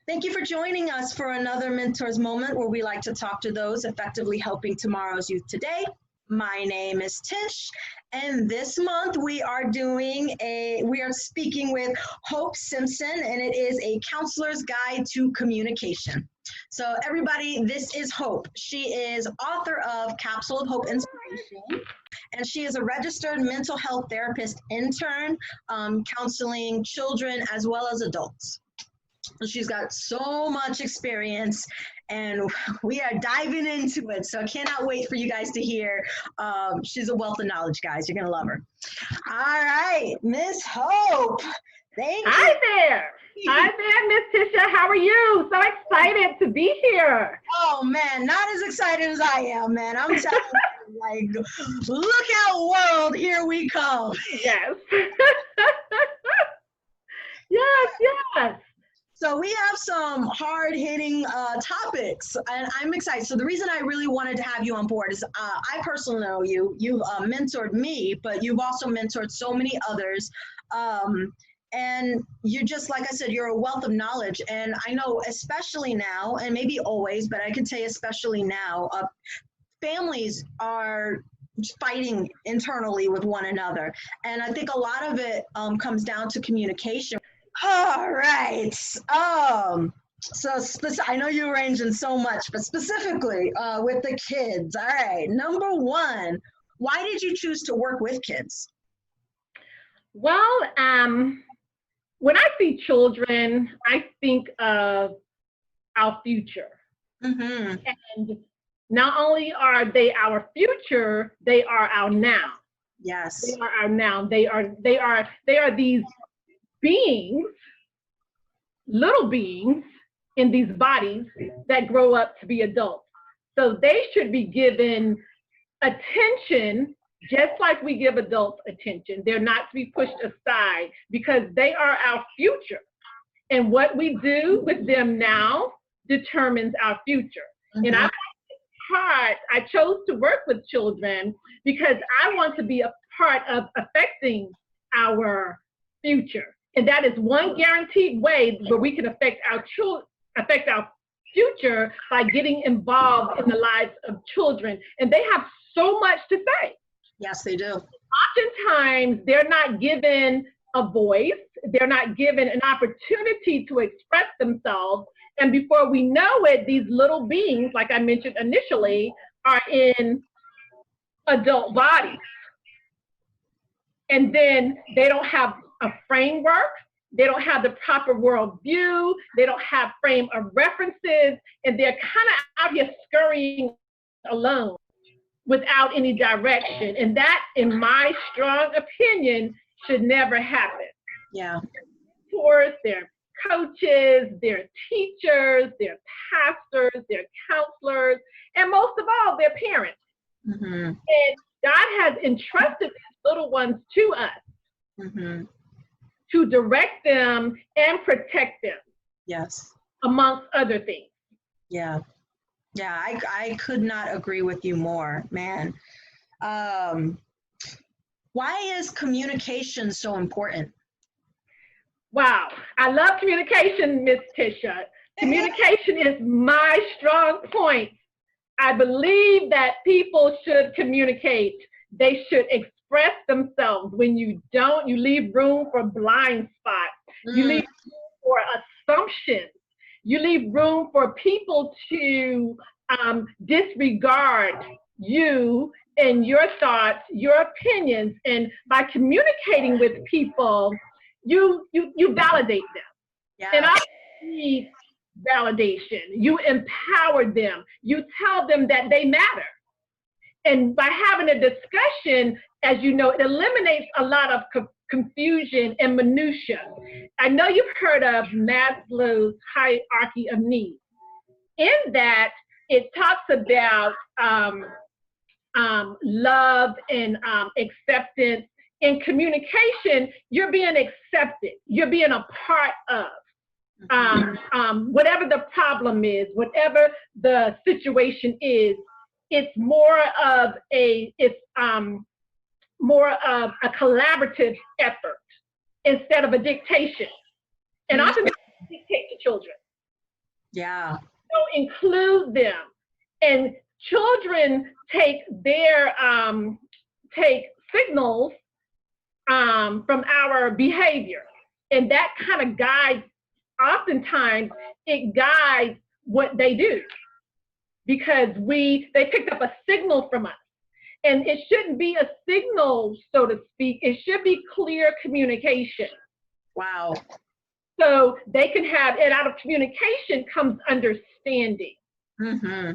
Thank you for joining us for another Mentors Moment where we like to talk to those effectively helping tomorrow's youth today. My name is Tish, and this month we are speaking with Hope Simpson, and it is a counselor's guide to communication. So everybody, this is Hope. She is author of Capsule of Hope Inspiration, and she is a registered mental health therapist intern, counseling children as well as adults. She's got so much experience and we are diving into it. So I cannot wait for you guys to hear. She's a wealth of knowledge, guys. You're going to love her. All right, Miss Hope. Thank you. Hi there, Miss Tisha. How are you? So excited to be here. Oh, man, not as excited as I am, man. I'm telling you, like, look out, world. Here we come. Yes. yes. So we have some hard-hitting topics, and I'm excited. So the reason I really wanted to have you on board is I personally know you. You've mentored me, but you've also mentored so many others. And you're just, like I said, you're a wealth of knowledge. And I know especially now, and maybe always, but I could say especially now, families are fighting internally with one another. And I think a lot of it comes down to communication. All right. So I know you're arranging so much, but specifically with the kids. All right. Number one, why did you choose to work with kids? Well, when I see children, I think of our future. Mm-hmm. And not only are they our future, they are our now. Yes. They are our now. They are these beings, little beings in these bodies that grow up to be adults. So they should be given attention just like we give adults attention. They're not to be pushed aside because they are our future. And what we do with them now determines our future. Mm-hmm. And I chose to work with children because I want to be a part of affecting our future. And that is one guaranteed way where we can affect our future by getting involved in the lives of children. And they have so much to say. Yes, they do. Oftentimes, they're not given a voice. They're not given an opportunity to express themselves. And before we know it, these little beings, like I mentioned initially, are in adult bodies. And then they don't have a framework, they don't have the proper worldview, they don't have frame of references, and they're kind of out here scurrying alone without any direction. And that, in my strong opinion, should never happen. Yeah. Mentors, they're coaches, they're teachers, they're pastors, they're counselors, and most of all, they're parents. Mm-hmm. And God has entrusted these little ones to us. Mm-hmm. To direct them and protect them. Yes. Amongst other things. Yeah. Yeah, I could not agree with you more, man. Why is communication so important? Wow. I love communication, Miss Tisha. Communication is my strong point. I believe that people should communicate. They should express themselves. When you don't, you leave room for blind spots. You leave room for assumptions. You leave room for people to disregard you and your thoughts, your opinions. And by communicating with people, you validate them. Yeah. And I need validation. You empower them. You tell them that they matter. And by having a discussion, as you know, it eliminates a lot of confusion and minutia. I know you've heard of Maslow's hierarchy of needs. In that, it talks about love and acceptance. In communication, you're being accepted. You're being a part of. Whatever the problem is, whatever the situation is, it's more of a collaborative effort instead of a dictation. And often dictate to children. Yeah. So include them. And children take signals from our behavior. And that kind of guides, oftentimes it guides what they do, because they picked up a signal from us. And it shouldn't be a signal, so to speak. It should be clear communication. Wow. So they can have, and out of communication comes understanding. Mm-hmm.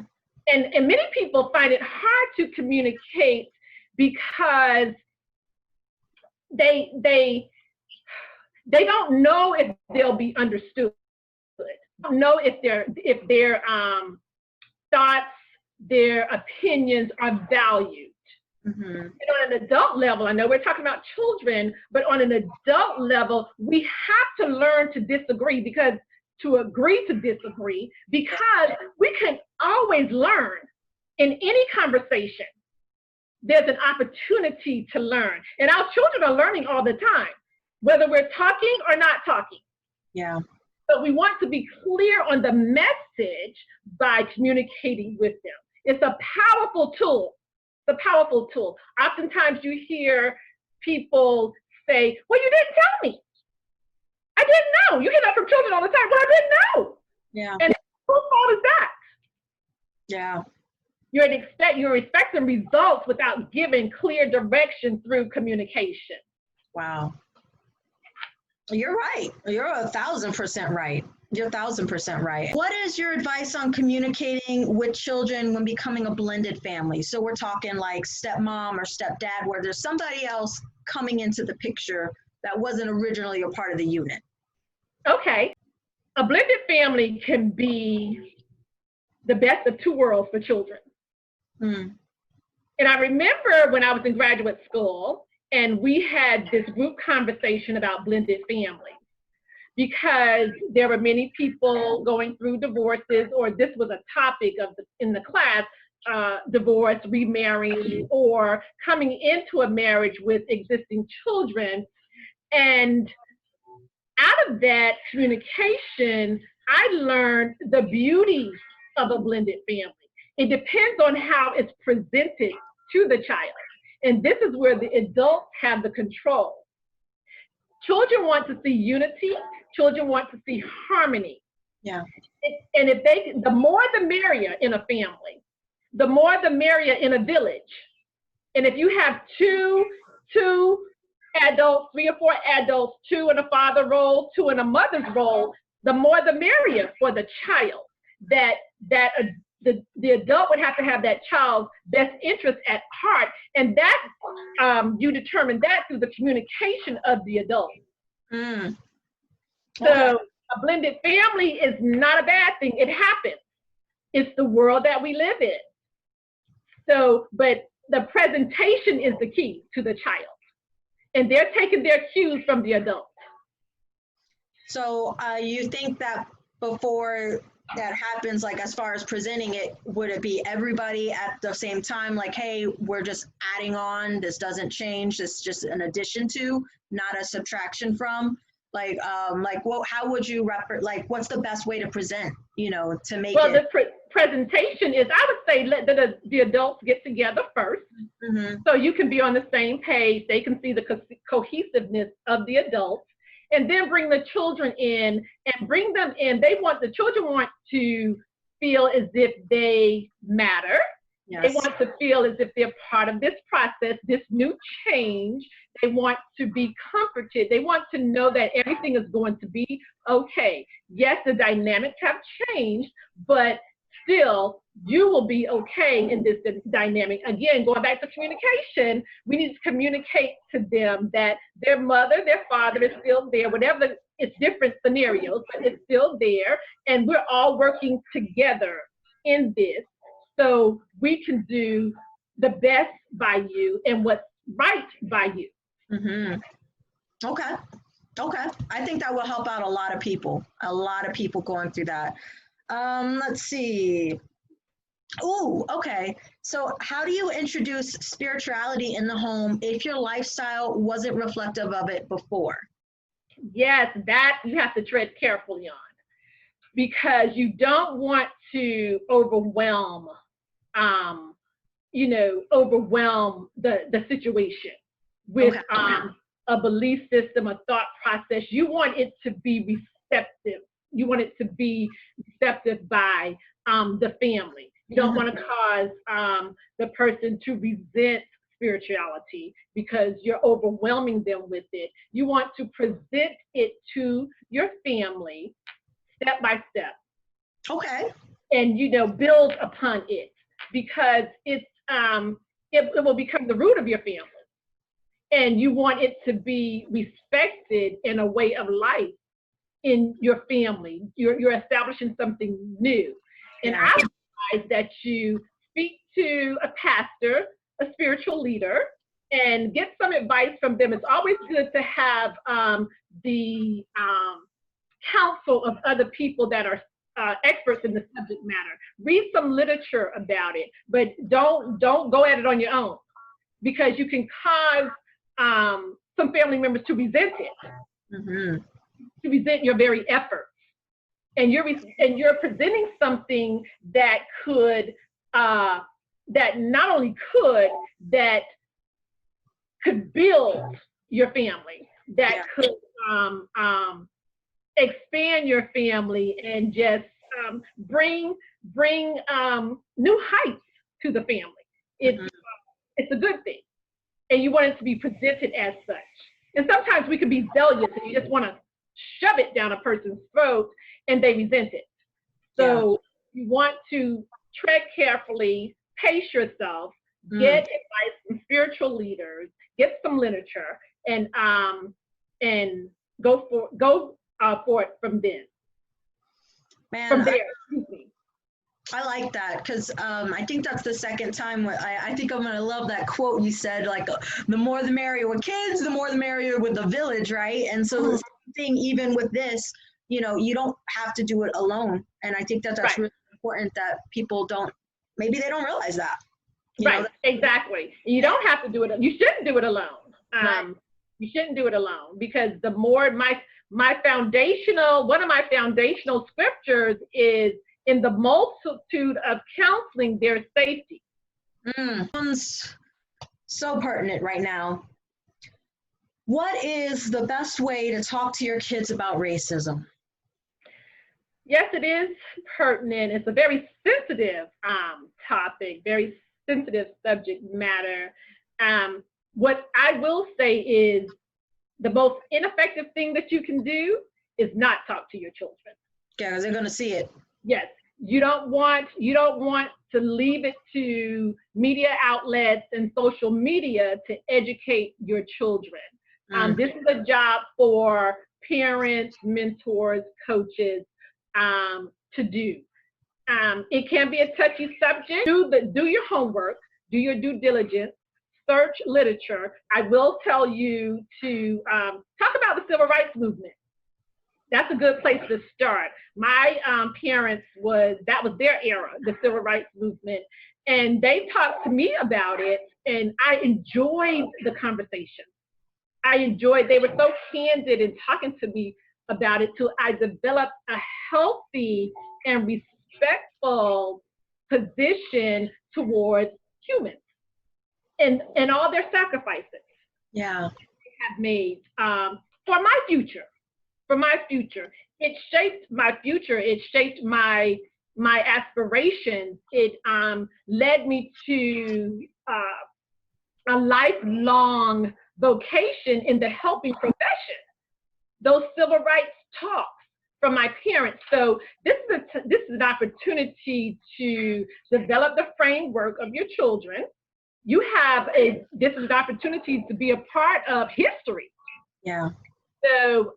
And many people find it hard to communicate because they don't know if they'll be understood. They don't know if their thoughts, their opinions are valued. Mm-hmm. And on an adult level, I know we're talking about children, but on an adult level, we have to learn to disagree, to agree to disagree, because we can always learn in any conversation. There's an opportunity to learn. And our children are learning all the time, whether we're talking or not talking. Yeah. So we want to be clear on the message by communicating with them. It's a powerful tool. It's a powerful tool. Oftentimes you hear people say, well, you didn't tell me. I didn't know. You hear that from children all the time. Well, I didn't know. Yeah. And whose fault is that? Yeah. You're expecting results without giving clear direction through communication. Wow. You're right. You're 1,000% right. You're 1,000% right. What is your advice on communicating with children when becoming a blended family? So we're talking like stepmom or stepdad, where there's somebody else coming into the picture that wasn't originally a part of the unit. Okay. A blended family can be the best of two worlds for children. Mm. And I remember when I was in graduate school and we had this group conversation about blended families, because there were many people going through divorces, or this was a topic in the class, divorce, remarrying, or coming into a marriage with existing children. And out of that communication, I learned the beauty of a blended family. It depends on how it's presented to the child. And this is where the adults have the control. Children want to see unity. Children want to see harmony. Yeah. And the more the merrier in a family, the more the merrier in a village. And if you have two adults, 3 or 4 adults, 2 in a father role, 2 in a mother's role, the more the merrier for the child. The adult would have to have that child's best interest at heart, and that you determine that through the communication of the adult. Mm. Okay. Okay. So a blended family is not a bad thing. It happens. It's the world that we live in. So, but the presentation is the key to the child, and they're taking their cues from the adult. So you think that before that happens, like as far as presenting it, would it be everybody at the same time? Like, hey, we're just adding on, this doesn't change, this is just an addition to, not a subtraction from? Like what, how would you what's the best way to present, to make well, it? The presentation is, I would say, let the adults get together first. Mm-hmm. So you can be on the same page. They can see the cohesiveness of the adults. And then bring the children in and bring them in. The children want to feel as if they matter. Yes. They want to feel as if they're part of this process, this new change. They want to be comforted. They want to know that everything is going to be okay. Yes, the dynamics have changed, but still, you will be okay in this dynamic. Again, going back to communication, we need to communicate to them that their mother, their father is still there, whatever, it's different scenarios, but it's still there, and we're all working together in this so we can do the best by you and what's right by you. Mm-hmm. Okay. I think that will help out a lot of people going through that. Let's see. Oh, okay. So how do you introduce spirituality in the home if your lifestyle wasn't reflective of it before? Yes, that you have to tread carefully on. because you don't want to overwhelm, overwhelm the situation with a belief system, a thought process. You want it to be receptive. You want it to be receptive by the family. You don't want to cause the person to resent spirituality because you're overwhelming them with it. You want to present it to your family step by step. Okay. And, build upon it, because it will become the root of your family. And you want it to be respected in a way of life in your family. You're establishing something new. And I advise that you speak to a pastor, a spiritual leader, and get some advice from them. It's always good to have the counsel of other people that are experts in the subject matter. Read some literature about it, but don't go at it on your own, because you can cause some family members to resent it, to resent your very efforts, and you're presenting something that could that could build your family, that could expand your family, and just bring new heights to the family. It's a good thing, and you want it to be presented as such. And sometimes we can be zealous, and you just want to shove it down a person's throat, and they resent it. So you want to tread carefully, pace yourself, get advice from spiritual leaders, get some literature, and go for it from then. From there. I like that, because I think that's the second time I think I'm going to love that quote you said, like, the more the merrier with kids, the more the merrier with the village, right? And so the same thing, even with this, you don't have to do it alone. And I think that's really important, that people maybe they don't realize that. Exactly. You don't have to do it. You shouldn't do it alone. You shouldn't do it alone, because the more one of my foundational scriptures is, in the multitude of counseling, there's safety. Sounds so pertinent right now. What is the best way to talk to your kids about racism? Yes, it is pertinent. It's a very sensitive topic, very sensitive subject matter. What I will say is, the most ineffective thing that you can do is not talk to your children. Yeah, because they're going to see it. Yes, you don't want to leave it to media outlets and social media to educate your children. This is a job for parents, mentors, coaches to do. It can be a touchy subject. Do your homework, do your due diligence, search literature. I will tell you to talk about the civil rights movement. That's a good place to start. My parents that was their era, the civil rights movement, and they talked to me about it, and I enjoyed the conversation. They were so candid in talking to me about it, till I developed a healthy and respectful position towards humans and all their sacrifices they have made for my future. It shaped my future. It shaped my aspirations. It led me to a lifelong vocation in the helping profession. Those civil rights talks from my parents. So this is an opportunity to develop the framework of your children. This is an opportunity to be a part of history. Yeah. So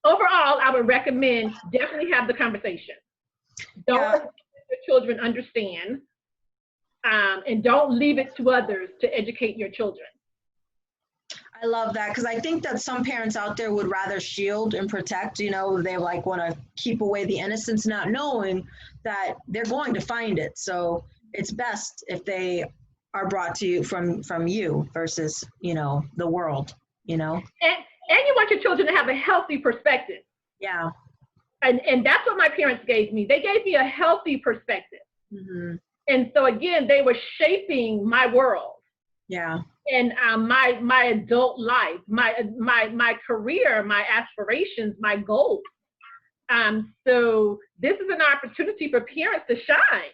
overall, I would recommend definitely have the conversation. Don't let your children understand, and don't leave it to others to educate your children. I love that, because I think that some parents out there would rather shield and protect, they want to keep away the innocence, not knowing that they're going to find it. So it's best if they are brought to you from you versus, the world, And you want your children to have a healthy perspective. Yeah. and that's what my parents gave me. They gave me a healthy perspective. Mm-hmm. And so again, they were shaping my world. Yeah. And my adult life, my career, my aspirations, my goals. So this is an opportunity for parents to shine.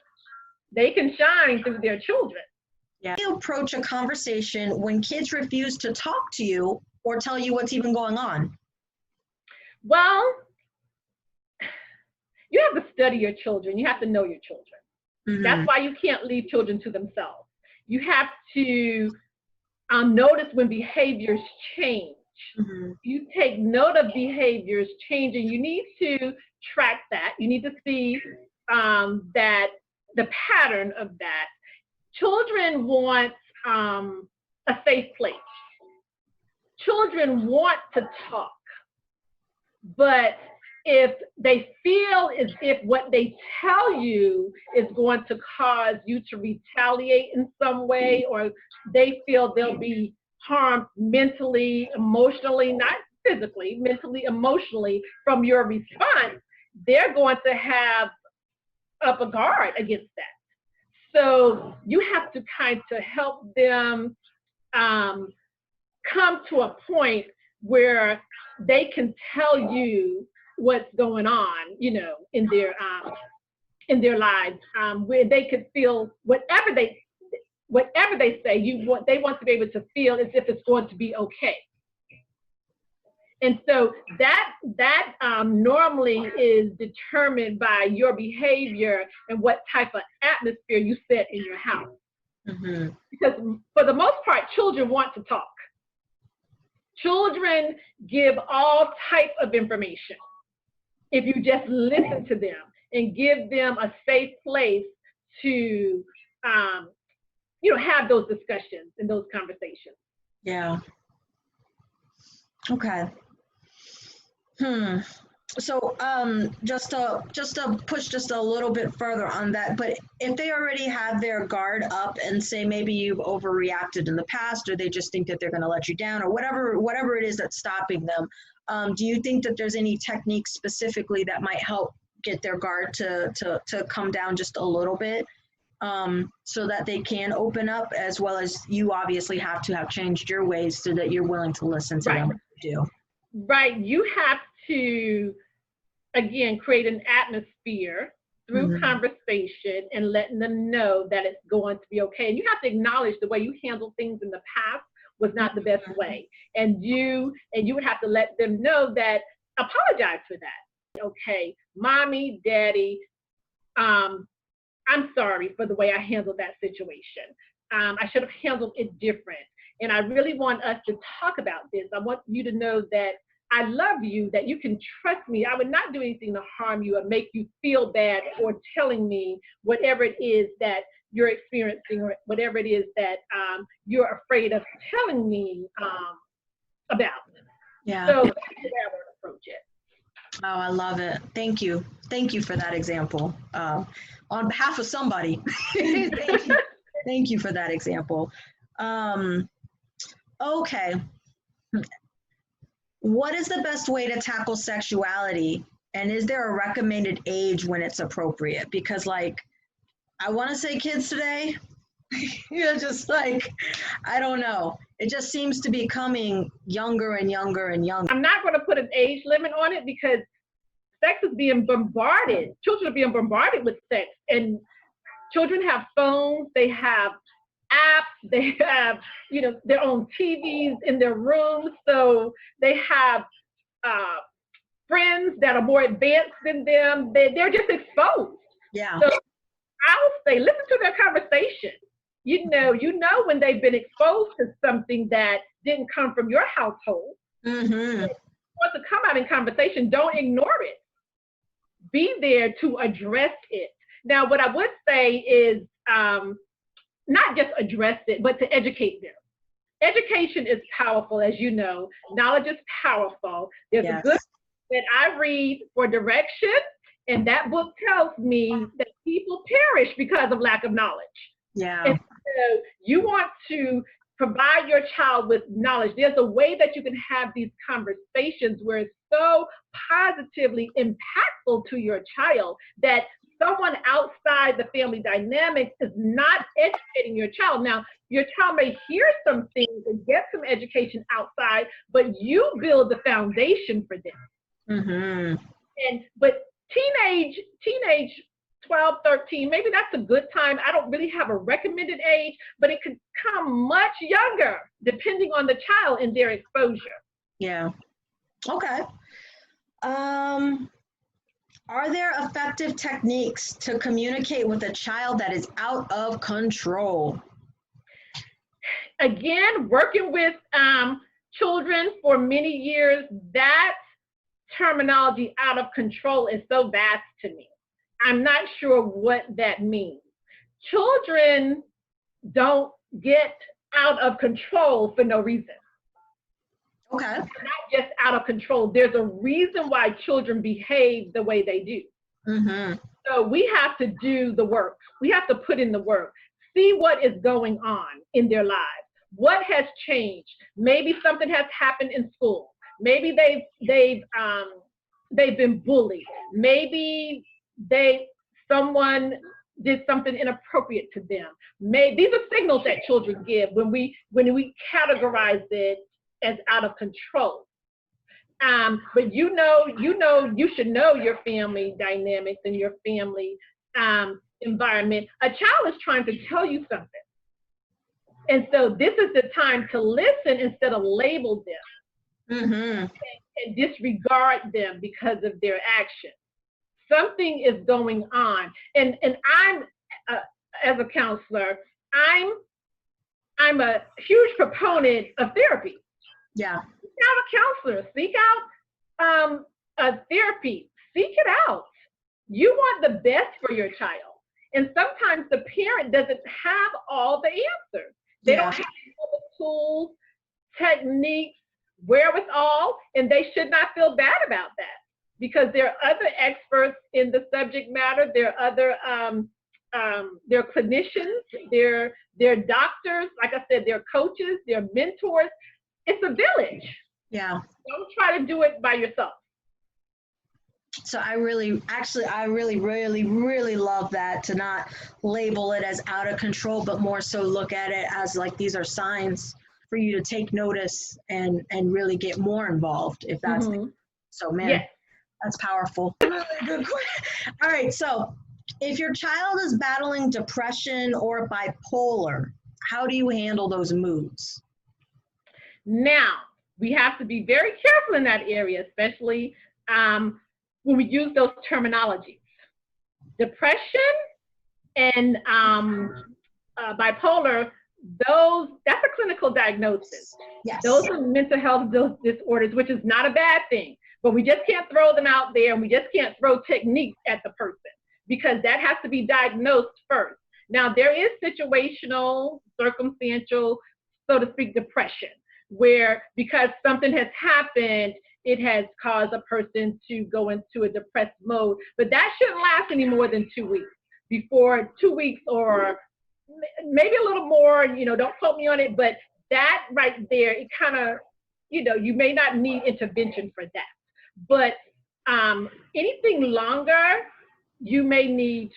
They can shine through their children. Yeah. You approach a conversation when kids refuse to talk to you or tell you what's even going on. Well, you have to study your children. You have to know your children. Mm-hmm. That's why you can't leave children to themselves. You have to notice when behaviors change. Mm-hmm. You take note of behaviors changing. You need to track that. You need to see that the pattern of that. Children want a safe place. Children want to talk, but if they feel as if what they tell you is going to cause you to retaliate in some way, or they feel they'll be harmed mentally, emotionally, not physically, mentally, emotionally from your response, they're going to have up a guard against that. So you have to kind of help them come to a point where they can tell you what's going on, you know, in their lives, where they could feel whatever they say, they want to be able to feel as if it's going to be okay. And so that normally is determined by your behavior and what type of atmosphere you set in your house. Mm-hmm. Because for the most part, children want to talk. Children give all type of information if you just listen to them and give them a safe place to have those discussions and those conversations. Yeah. Okay. So just to push just a little bit further on that, but if they already have their guard up and say maybe you've overreacted in the past, or they just think that they're going to let you down, or whatever it is that's stopping them, do you think that there's any techniques specifically that might help get their guard to come down just a little bit, so that they can open up, as well as you obviously have to have changed your ways so that you're willing to listen to them do? Right. You have to, again, create an atmosphere through conversation and letting them know that it's going to be okay. And you have to acknowledge the way you handled things in the past was not the best way. And you would have to let them know that, apologize for that. Okay, mommy, daddy, I'm sorry for the way I handled that situation. I should have handled it different. And I really want us to talk about this. I want you to know that I love you, that you can trust me. I would not do anything to harm you or make you feel bad, or telling me whatever it is that you're experiencing, or whatever it is that you're afraid of telling me about. Yeah. So that's the way I would approach it. Oh, I love it. Thank you. Thank you for that example. On behalf of somebody, thank you for that example. Okay. What is the best way to tackle sexuality? And is there a recommended age when it's appropriate? Because, like, I want to say kids today, just like, I don't know. It just seems to be coming younger and younger and younger. I'm not going to put an age limit on it, because sex is being bombarded. Children are being bombarded with sex. And children have phones, they have apps, they have, their own TVs in their rooms. So they have friends that are more advanced than them. They're just exposed. Yeah. So I'll say, listen to their conversation. You know when they've been exposed to something that didn't come from your household. Mm-hmm. If you want to come out in conversation, don't ignore it. Be there to address it. Now, what I would say is not just address it, but to educate them. Education is powerful, as you know. Knowledge is powerful. There's a good book that I read for direction, and that book tells me that people perish because of lack of knowledge. Yeah. And so you want to provide your child with knowledge. There's a way that you can have these conversations where it's so positively impactful to your child that someone outside the family dynamics is not educating your child. Now, your child may hear some things and get some education outside, but you build the foundation for them. But teenage 12, 13, maybe that's a good time. I don't really have a recommended age, but it could come much younger depending on the child and their exposure. Yeah. Okay. Are there effective techniques to communicate with a child that is out of control? Again, working with children for many years, that terminology out of control is so vast to me. I'm not sure what that means. Children don't get out of control for no reason. Okay. They're not just out of control. There's a reason why children behave the way they do. So we have to do the work. We have to put in the work. See what is going on in their lives. What has changed? Maybe something has happened in school. Maybe they've been bullied. Maybe someone did something inappropriate to them. These are signals that children give when we categorize it as out of control. But you should know your family dynamics and your family environment. A child is trying to tell you something. And so this is the time to listen instead of label them and disregard them because of their actions. Something is going on. And I'm, as a counselor, I'm a huge proponent of therapy. Yeah. Seek out a counselor. Seek out a therapy. Seek it out. You want the best for your child. And sometimes the parent doesn't have all the answers. They don't have all the tools, techniques, wherewithal, and they should not feel bad about that because there are other experts in the subject matter. There are other there are clinicians, there are doctors, like I said, there are coaches, there are mentors. It's a village. Yeah. Don't try to do it by yourself. So I really love that, to not label it as out of control, but more so look at it as like these are signs for you to take notice and really get more involved if that's so, man, that's powerful. Really good question. All right, so if your child is battling depression or bipolar, how do you handle those moods? Now, we have to be very careful in that area, especially when we use those terminologies. Depression and bipolar, that's a clinical diagnosis. Yes. Those are mental health disorders, which is not a bad thing, but we just can't throw them out there and we just can't throw techniques at the person because that has to be diagnosed first. Now, there is situational, circumstantial, so to speak, depression, where because something has happened, it has caused a person to go into a depressed mode, but that shouldn't last any more than 2 weeks. Before 2 weeks or maybe a little more, don't quote me on it, but that right there, it kind of, you may not need intervention for that. But anything longer, you may need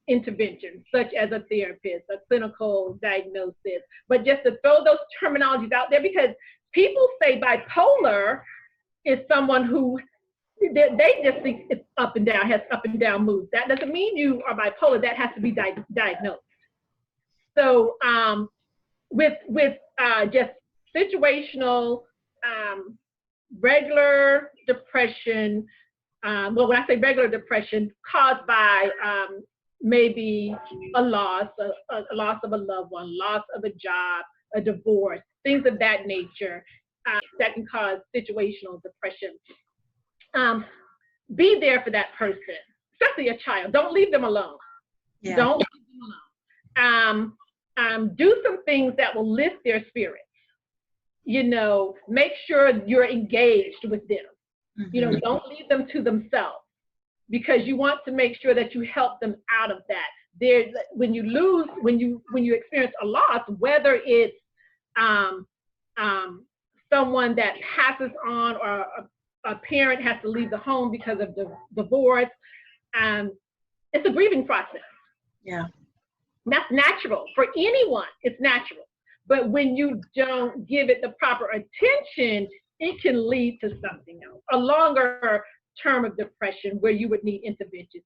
intervention, such as a therapist, a clinical diagnosis. But just to throw those terminologies out there, because people say bipolar is someone who they just think it's up and down, has up and down moods. That doesn't mean you are bipolar. That has to be diagnosed. So with just situational, regular depression, well, when I say regular depression, caused by maybe a loss of a loved one, loss of a job, a divorce, things of that nature, that can cause situational depression. Be there for that person, especially a child. Don't leave them alone. Yeah. Don't leave them alone. Do some things that will lift their spirits. Make sure you're engaged with them. Don't leave them to themselves, because you want to make sure that you help them out of that. When you experience a loss, whether it's someone that passes on, or a parent has to leave the home because of the divorce. It's a grieving process. Yeah. That's natural for anyone. It's natural. But when you don't give it the proper attention, it can lead to something else, a longer term of depression where you would need intervention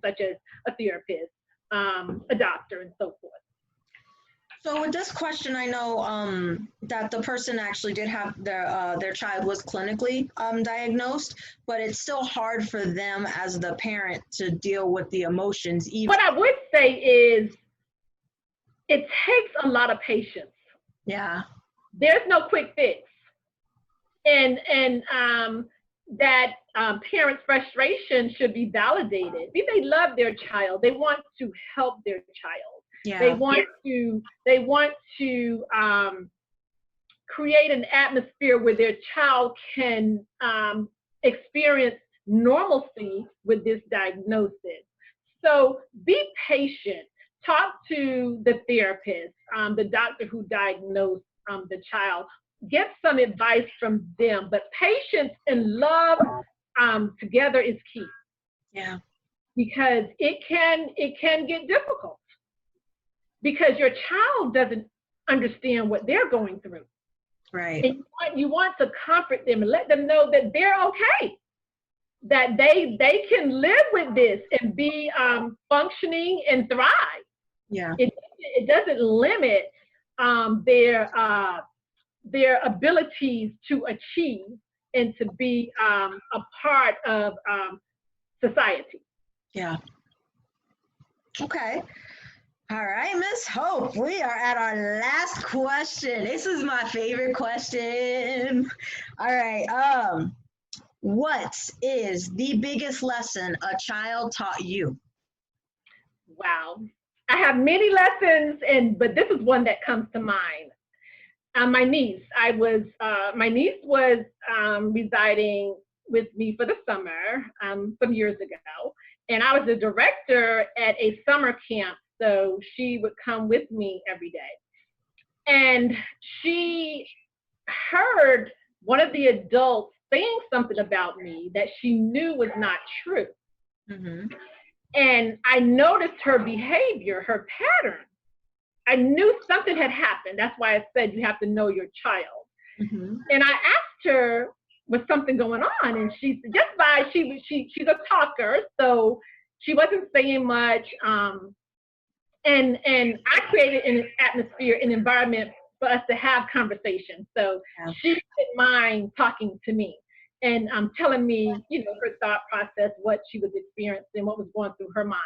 such as a therapist, a doctor, and so forth. So with this question, I know that the person actually did have their child was clinically diagnosed, but it's still hard for them as the parent to deal with the emotions. Even what I would say is it takes a lot of patience. Yeah. There's no quick fix. And that parents' frustration should be validated. They love their child. They want to help their child. Yeah. They want to create an atmosphere where their child can experience normalcy with this diagnosis. So be patient. Talk to the therapist, the doctor who diagnosed the child. Get some advice from them. But patience and love together is key. Yeah. Because it can get difficult. Because your child doesn't understand what they're going through. Right. And you want to comfort them and let them know that they're okay, that they can live with this and be functioning and thrive. Yeah. It doesn't limit their abilities to achieve and to be a part of society. Yeah. Okay. All right, Miss Hope, we are at our last question. This is my favorite question. All right. What is the biggest lesson a child taught you? Wow. I have many lessons, but this is one that comes to mind. My niece was residing with me for the summer some years ago, and I was the director at a summer camp. So she would come with me every day. And she heard one of the adults saying something about me that she knew was not true. Mm-hmm. And I noticed her behavior, her pattern. I knew something had happened. That's why I said you have to know your child. Mm-hmm. And I asked her, was something going on? And she's a talker, so she wasn't saying much. And I created an atmosphere, an environment for us to have conversations. So she didn't mind talking to me and telling me, her thought process, what she was experiencing, what was going through her mind.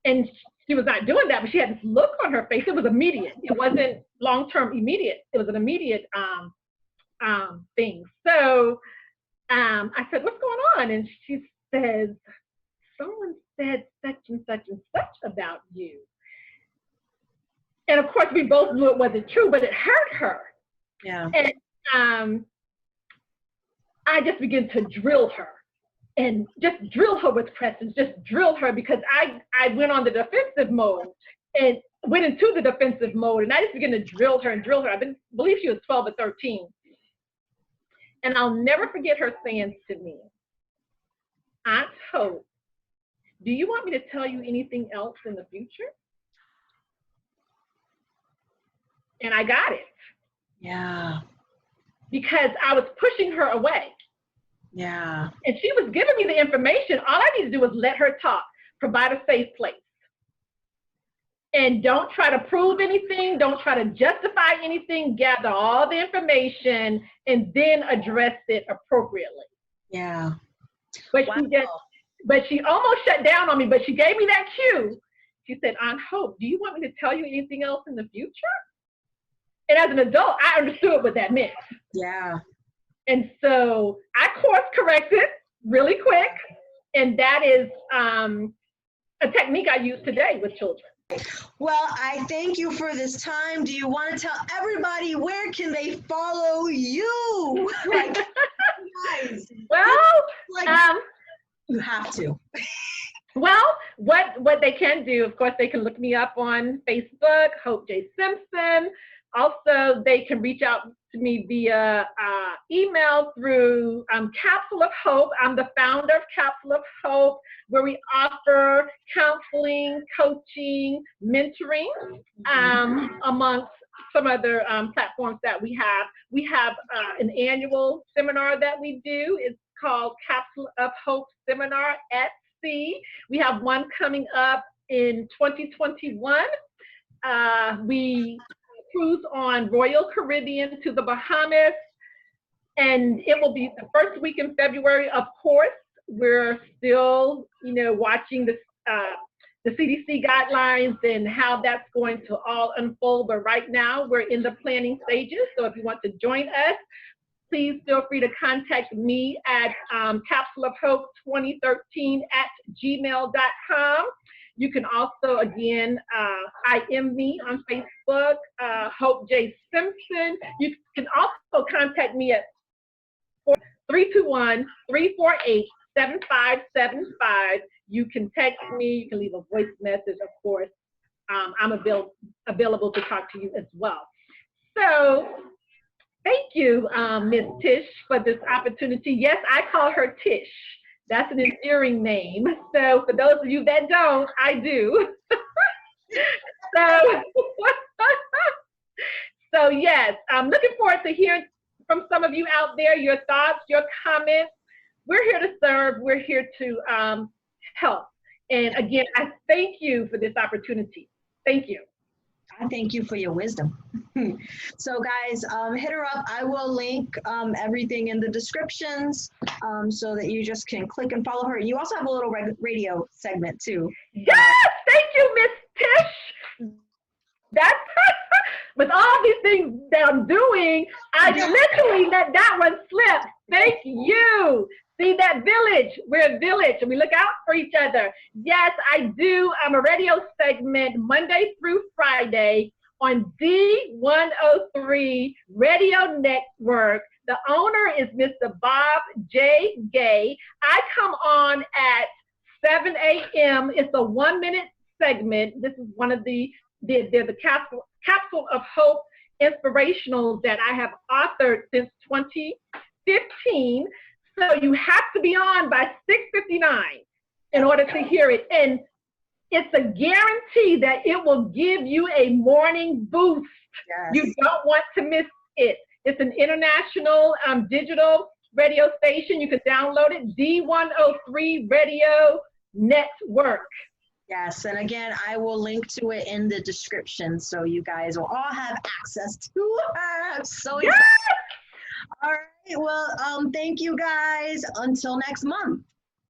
And she was not doing that, but she had this look on her face. It was immediate. It wasn't long-term immediate. It was an immediate thing. So I said, what's going on? And she says, someone said such and such and such about you. And of course, we both knew it wasn't true, but it hurt her. Yeah. And I just began to drill her and just drill her with questions, just drill her, because I went on the defensive mode and went into the defensive mode. And I just began to drill her and drill her. believe she was 12 or 13. And I'll never forget her saying to me, Aunt Hope, do you want me to tell you anything else in the future? And I got it. Yeah. Because I was pushing her away. Yeah. And she was giving me the information. All I need to do was let her talk, provide a safe place. And don't try to prove anything. Don't try to justify anything. Gather all the information and then address it appropriately. Yeah. But wow. she almost shut down on me, but she gave me that cue. She said, Aunt Hope, do you want me to tell you anything else in the future? And as an adult, I understood what that meant. Yeah. And so I course corrected really quick. And that is a technique I use today with children. Well, I thank you for this time. Do you want to tell everybody where can they follow you? Well, you have to. Well, what they can do, of course, they can look me up on Facebook, Hope J. Simpson. Also, they can reach out to me via email through Capsule of Hope. I'm the founder of Capsule of Hope, where we offer counseling, coaching, mentoring, amongst some other platforms that we have. We have an annual seminar that we do. It's called Capsule of Hope Seminar at Sea. We have one coming up in 2021. We cruise on Royal Caribbean to the Bahamas, and it will be the first week in February. Of course, we're still, watching the CDC guidelines and how that's going to all unfold. But right now, we're in the planning stages. So if you want to join us, please feel free to contact me at capsuleofhope2013@gmail.com. You can also, again, IM me on Facebook, Hope J. Simpson. You can also contact me at 321-348-7575. You can text me. You can leave a voice message, of course. I'm available to talk to you as well. So thank you, Ms. Tish, for this opportunity. Yes, I call her Tish. That's an endearing name. So for those of you that don't, I do. So yes, I'm looking forward to hearing from some of you out there, your thoughts, your comments. We're here to serve. We're here to help. And again, I thank you for this opportunity. Thank you. I thank you for your wisdom. So guys, hit her up. I will link everything in the descriptions so that you just can click and follow her. You also have a little radio segment too. Yes, thank you, Miss Tish. That's with all these things that I'm doing, I literally let that one slip. Thank you. See that village? We're a village and we look out for each other. Yes, I do. I'm a radio segment Monday through Friday on D103 Radio Network. The owner is Mr. Bob J. Gay. I come on at 7 a.m. It's a 1-minute segment. This is one of the Capsule of Hope inspirationals that I have authored since 2015. So you have to be on by 6:59 in order to hear it. And it's a guarantee that it will give you a morning boost. Yes. You don't want to miss it. It's an international digital radio station. You can download it, D103 Radio Network. Yes, and again, I will link to it in the description so you guys will all have access to her. I'm so excited. All right, well, thank you guys. Until next month.